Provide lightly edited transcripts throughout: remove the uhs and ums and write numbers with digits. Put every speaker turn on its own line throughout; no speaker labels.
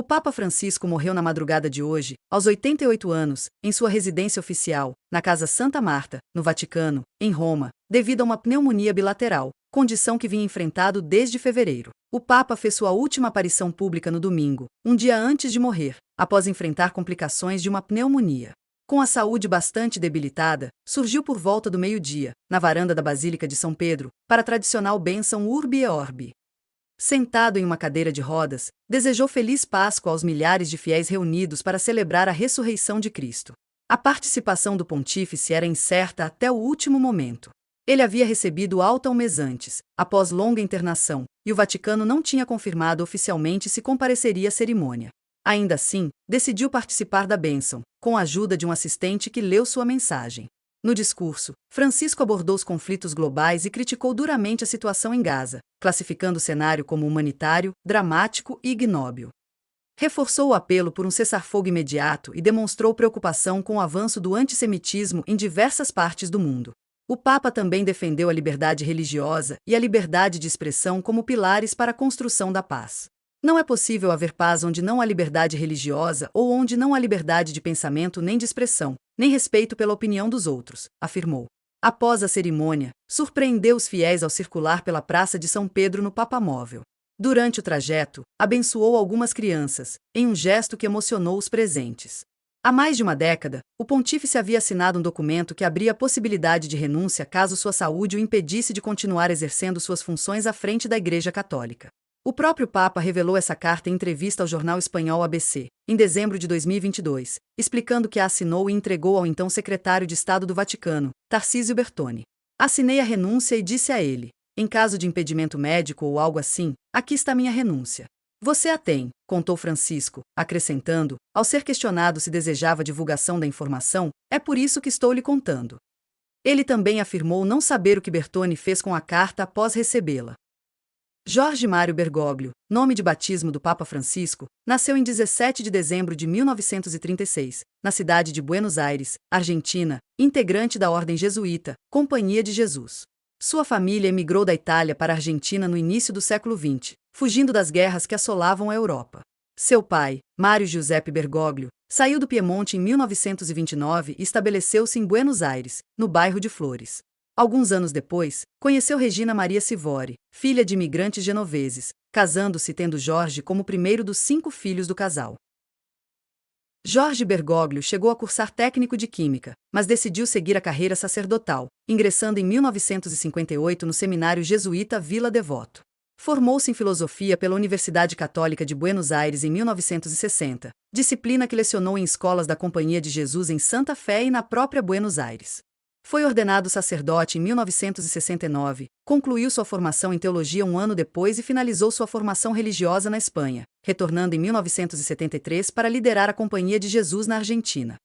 Papa Francisco morreu na madrugada de hoje, aos 88 anos, em sua residência oficial, na Casa Santa Marta, no Vaticano, em Roma, devido a uma pneumonia bilateral, condição que vinha enfrentado desde fevereiro. O Papa fez sua última aparição pública no domingo, um dia antes de morrer, após enfrentar complicações de uma pneumonia. Com a saúde bastante debilitada, surgiu por volta do meio-dia, na varanda da Basílica de São Pedro, para a tradicional bênção Urbi et Orbi. Sentado em uma cadeira de rodas, desejou feliz Páscoa aos milhares de fiéis reunidos para celebrar a ressurreição de Cristo. A participação do pontífice era incerta até o último momento. Ele havia recebido alta um mês antes, após longa internação, e o Vaticano não tinha confirmado oficialmente se compareceria à cerimônia. Ainda assim, decidiu participar da bênção, com a ajuda de um assistente que leu sua mensagem. No discurso, Francisco abordou os conflitos globais e criticou duramente a situação em Gaza, classificando o cenário como humanitário, dramático e ignóbil. Reforçou o apelo por um cessar-fogo imediato e demonstrou preocupação com o avanço do antissemitismo em diversas partes do mundo. O Papa também defendeu a liberdade religiosa e a liberdade de expressão como pilares para a construção da paz. Não é possível haver paz onde não há liberdade religiosa ou onde não há liberdade de pensamento nem de expressão, nem respeito pela opinião dos outros, afirmou. Após a cerimônia, surpreendeu os fiéis ao circular pela Praça de São Pedro no Papamóvel. Durante o trajeto, abençoou algumas crianças, em um gesto que emocionou os presentes. Há mais de uma década, o pontífice havia assinado um documento que abria a possibilidade de renúncia caso sua saúde o impedisse de continuar exercendo suas funções à frente da Igreja Católica. O próprio Papa revelou essa carta em entrevista ao jornal espanhol ABC, em dezembro de 2022, explicando que a assinou e entregou ao então secretário de Estado do Vaticano, Tarcísio Bertone. Assinei a renúncia e disse a ele: em caso de impedimento médico ou algo assim, aqui está minha renúncia. Você a tem, contou Francisco, acrescentando, ao ser questionado se desejava divulgação da informação, é por isso que estou lhe contando. Ele também afirmou não saber o que Bertone fez com a carta após recebê-la. Jorge Mário Bergoglio, nome de batismo do Papa Francisco, nasceu em 17 de dezembro de 1936, na cidade de Buenos Aires, Argentina, integrante da Ordem Jesuíta, Companhia de Jesus. Sua família emigrou da Itália para a Argentina no início do século XX, fugindo das guerras que assolavam a Europa. Seu pai, Mário Giuseppe Bergoglio, saiu do Piemonte em 1929 e estabeleceu-se em Buenos Aires, no bairro de Flores. Alguns anos depois, conheceu Regina Maria Sivori, filha de imigrantes genoveses, casando-se e tendo Jorge como o primeiro dos 5 filhos do casal. Jorge Bergoglio chegou a cursar técnico de química, mas decidiu seguir a carreira sacerdotal, ingressando em 1958 no seminário jesuíta Vila Devoto. Formou-se em filosofia pela Universidade Católica de Buenos Aires em 1960, disciplina que lecionou em escolas da Companhia de Jesus em Santa Fé e na própria Buenos Aires. Foi ordenado sacerdote em 1969, concluiu sua formação em teologia um ano depois e finalizou sua formação religiosa na Espanha, retornando em 1973 para liderar a Companhia de Jesus na Argentina.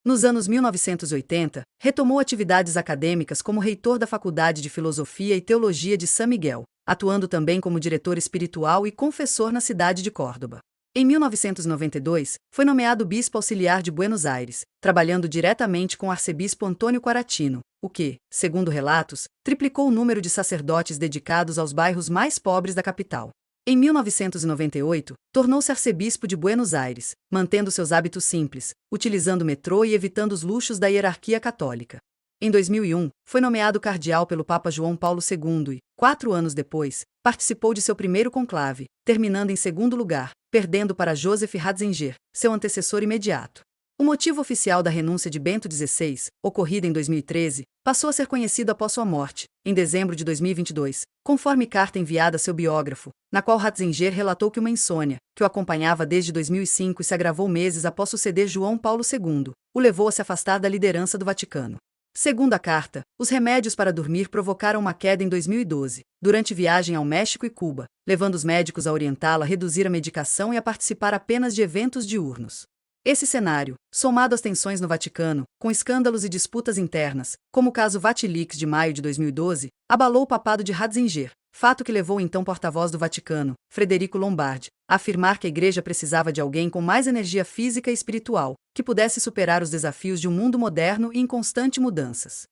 Nos anos 1980, retomou atividades acadêmicas como reitor da Faculdade de Filosofia e Teologia de San Miguel, atuando também como diretor espiritual e confessor na cidade de Córdoba. Em 1992, foi nomeado bispo auxiliar de Buenos Aires, trabalhando diretamente com o arcebispo Antônio Quaratino, o que, segundo relatos, triplicou o número de sacerdotes dedicados aos bairros mais pobres da capital. Em 1998, tornou-se arcebispo de Buenos Aires, mantendo seus hábitos simples, utilizando o metrô e evitando os luxos da hierarquia católica. Em 2001, foi nomeado cardeal pelo Papa João Paulo II e, 4 anos depois, participou de seu primeiro conclave, terminando em segundo lugar, perdendo para Joseph Ratzinger, seu antecessor imediato. O motivo oficial da renúncia de Bento XVI, ocorrida em 2013, passou a ser conhecido após sua morte, em dezembro de 2022, conforme carta enviada a seu biógrafo, na qual Ratzinger relatou que uma insônia, que o acompanhava desde 2005 e se agravou meses após suceder João Paulo II, o levou a se afastar da liderança do Vaticano. Segundo a carta, os remédios para dormir provocaram uma queda em 2012, durante viagem ao México e Cuba, levando os médicos a orientá-lo a reduzir a medicação e a participar apenas de eventos diurnos. Esse cenário, somado às tensões no Vaticano, com escândalos e disputas internas, como o caso Vatilix de maio de 2012, abalou o papado de Ratzinger, fato que levou o então porta-voz do Vaticano, Frederico Lombardi, a afirmar que a Igreja precisava de alguém com mais energia física e espiritual, que pudesse superar os desafios de um mundo moderno e em constante mudanças.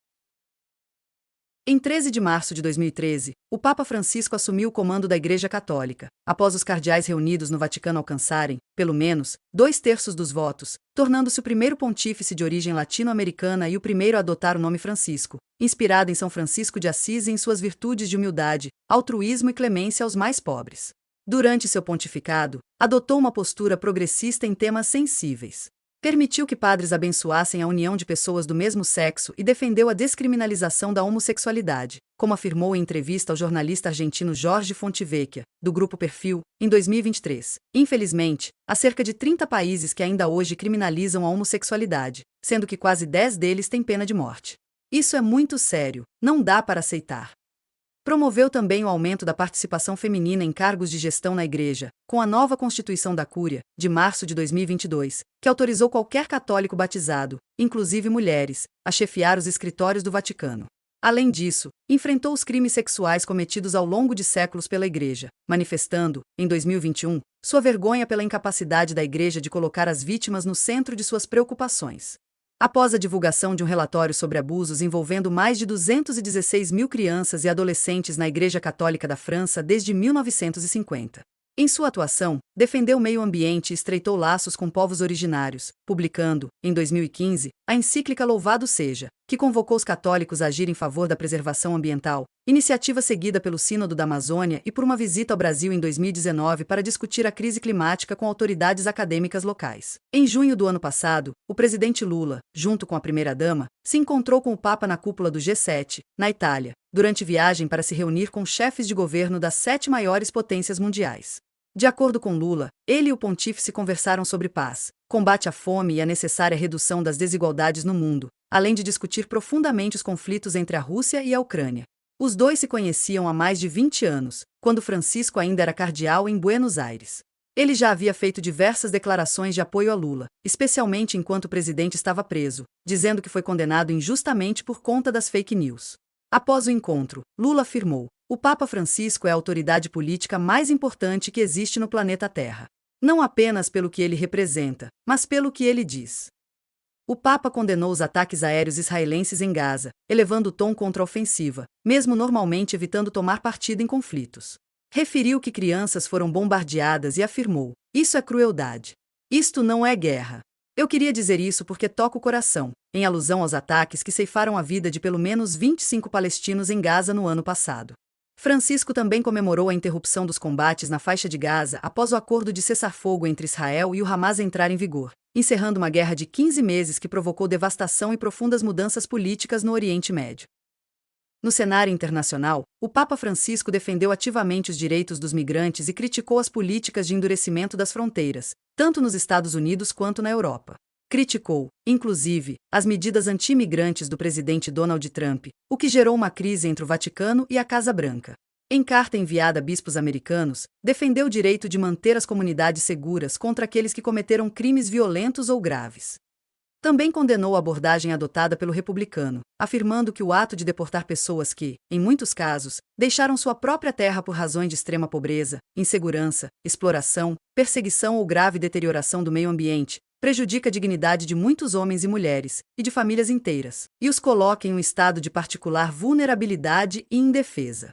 Em 13 de março de 2013, o Papa Francisco assumiu o comando da Igreja Católica, após os cardeais reunidos no Vaticano alcançarem, pelo menos, 2/3 dos votos, tornando-se o primeiro pontífice de origem latino-americana e o primeiro a adotar o nome Francisco, inspirado em São Francisco de Assis e em suas virtudes de humildade, altruísmo e clemência aos mais pobres. Durante seu pontificado, adotou uma postura progressista em temas sensíveis. Permitiu que padres abençoassem a união de pessoas do mesmo sexo e defendeu a descriminalização da homossexualidade, como afirmou em entrevista ao jornalista argentino Jorge Fontevecchia, do Grupo Perfil, em 2023. Infelizmente, há cerca de 30 países que ainda hoje criminalizam a homossexualidade, sendo que quase 10 deles têm pena de morte. Isso é muito sério, não dá para aceitar. Promoveu também o aumento da participação feminina em cargos de gestão na Igreja, com a nova Constituição da Cúria, de março de 2022, que autorizou qualquer católico batizado, inclusive mulheres, a chefiar os escritórios do Vaticano. Além disso, enfrentou os crimes sexuais cometidos ao longo de séculos pela Igreja, manifestando, em 2021, sua vergonha pela incapacidade da Igreja de colocar as vítimas no centro de suas preocupações. Após a divulgação de um relatório sobre abusos envolvendo mais de 216 mil crianças e adolescentes na Igreja Católica da França desde 1950. Em sua atuação, defendeu o meio ambiente e estreitou laços com povos originários, publicando, em 2015, a encíclica Louvado Seja, que convocou os católicos a agir em favor da preservação ambiental, iniciativa seguida pelo Sínodo da Amazônia e por uma visita ao Brasil em 2019 para discutir a crise climática com autoridades acadêmicas locais. Em junho do ano passado, o presidente Lula, junto com a primeira-dama, se encontrou com o Papa na cúpula do G7, na Itália, durante viagem para se reunir com chefes de governo das 7 maiores potências mundiais. De acordo com Lula, ele e o pontífice conversaram sobre paz, combate à fome e a necessária redução das desigualdades no mundo, além de discutir profundamente os conflitos entre a Rússia e a Ucrânia. Os dois se conheciam há mais de 20 anos, quando Francisco ainda era cardeal em Buenos Aires. Ele já havia feito diversas declarações de apoio a Lula, especialmente enquanto o presidente estava preso, dizendo que foi condenado injustamente por conta das fake news. Após o encontro, Lula afirmou: "O Papa Francisco é a autoridade política mais importante que existe no planeta Terra. Não apenas pelo que ele representa, mas pelo que ele diz." O Papa condenou os ataques aéreos israelenses em Gaza, elevando o tom contra a ofensiva, mesmo normalmente evitando tomar partido em conflitos. Referiu que crianças foram bombardeadas e afirmou: "Isso é crueldade. Isto não é guerra. Eu queria dizer isso porque toca o coração", em alusão aos ataques que ceifaram a vida de pelo menos 25 palestinos em Gaza no ano passado. Francisco também comemorou a interrupção dos combates na faixa de Gaza após o acordo de cessar-fogo entre Israel e o Hamas entrar em vigor, encerrando uma guerra de 15 meses que provocou devastação e profundas mudanças políticas no Oriente Médio. No cenário internacional, o Papa Francisco defendeu ativamente os direitos dos migrantes e criticou as políticas de endurecimento das fronteiras, tanto nos Estados Unidos quanto na Europa. Criticou, inclusive, as medidas anti-imigrantes do presidente Donald Trump, o que gerou uma crise entre o Vaticano e a Casa Branca. Em carta enviada a bispos americanos, defendeu o direito de manter as comunidades seguras contra aqueles que cometeram crimes violentos ou graves. Também condenou a abordagem adotada pelo republicano, afirmando que o ato de deportar pessoas que, em muitos casos, deixaram sua própria terra por razões de extrema pobreza, insegurança, exploração, perseguição ou grave deterioração do meio ambiente, prejudica a dignidade de muitos homens e mulheres, e de famílias inteiras, e os coloca em um estado de particular vulnerabilidade e indefesa.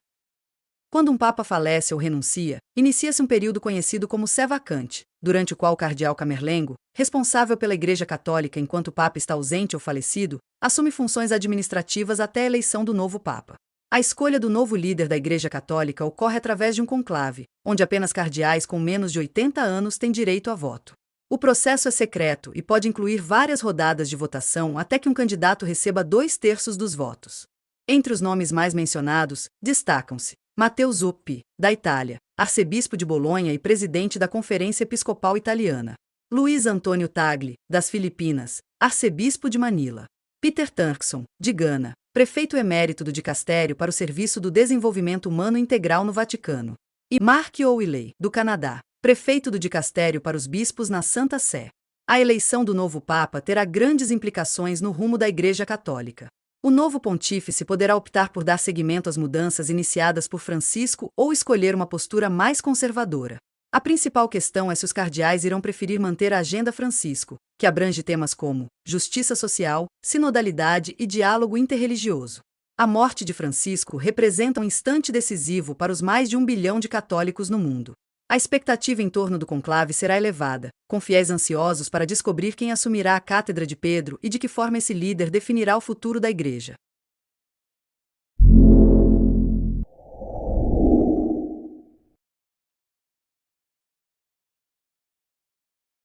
Quando um papa falece ou renuncia, inicia-se um período conhecido como sé vacante, durante o qual o cardeal Camerlengo, responsável pela Igreja Católica enquanto o papa está ausente ou falecido, assume funções administrativas até a eleição do novo papa. A escolha do novo líder da Igreja Católica ocorre através de um conclave, onde apenas cardeais com menos de 80 anos têm direito a voto. O processo é secreto e pode incluir várias rodadas de votação até que um candidato receba 2/3 dos votos. Entre os nomes mais mencionados, destacam-se Matteo Zuppi, da Itália, arcebispo de Bolonha e presidente da Conferência Episcopal Italiana; Luiz Antônio Tagle, das Filipinas, arcebispo de Manila; Peter Turkson, de Gana, prefeito emérito do Dicastério para o Serviço do Desenvolvimento Humano Integral no Vaticano; e Mark O'Wiley, do Canadá, prefeito do Dicastério para os Bispos na Santa Sé. A eleição do novo Papa terá grandes implicações no rumo da Igreja Católica. O novo pontífice poderá optar por dar seguimento às mudanças iniciadas por Francisco ou escolher uma postura mais conservadora. A principal questão é se os cardeais irão preferir manter a Agenda Francisco, que abrange temas como justiça social, sinodalidade e diálogo interreligioso. A morte de Francisco representa um instante decisivo para os mais de 1 bilhão de católicos no mundo. A expectativa em torno do conclave será elevada, com fiéis ansiosos para descobrir quem assumirá a cátedra de Pedro e de que forma esse líder definirá o futuro da Igreja.